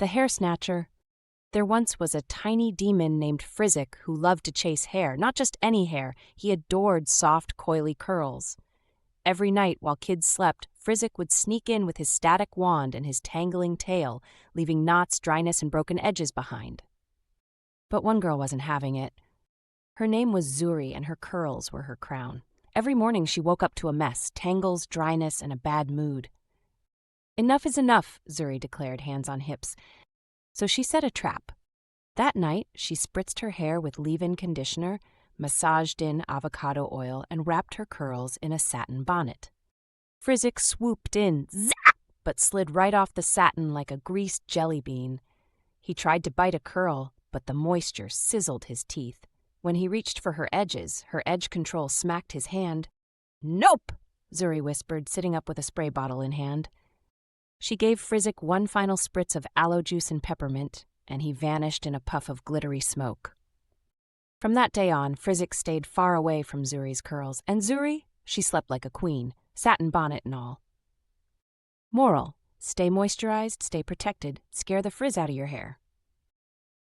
The hair snatcher. There once was a tiny demon named Frizzik who loved to chase hair, not just any hair. He adored soft, coily curls. Every night while kids slept, Frizzik would sneak in with his static wand and his tangling tail, leaving knots, dryness, and broken edges behind. But one girl wasn't having it. Her name was Zuri, and her curls were her crown. Every morning she woke up to a mess, tangles, dryness, and a bad mood. "Enough is enough," Zuri declared, hands on hips. So she set a trap. That night, she spritzed her hair with leave-in conditioner, massaged in avocado oil, and wrapped her curls in a satin bonnet. Frizzik swooped in, zap, but slid right off the satin like a greased jelly bean. He tried to bite a curl, but the moisture sizzled his teeth. When he reached for her edges, her edge control smacked his hand. "Nope," Zuri whispered, sitting up with a spray bottle in hand. She gave Frizzik one final spritz of aloe juice and peppermint, and he vanished in a puff of glittery smoke. From that day on, Frizzik stayed far away from Zuri's curls, and Zuri, she slept like a queen, satin bonnet and all. Moral: stay moisturized, stay protected, scare the frizz out of your hair.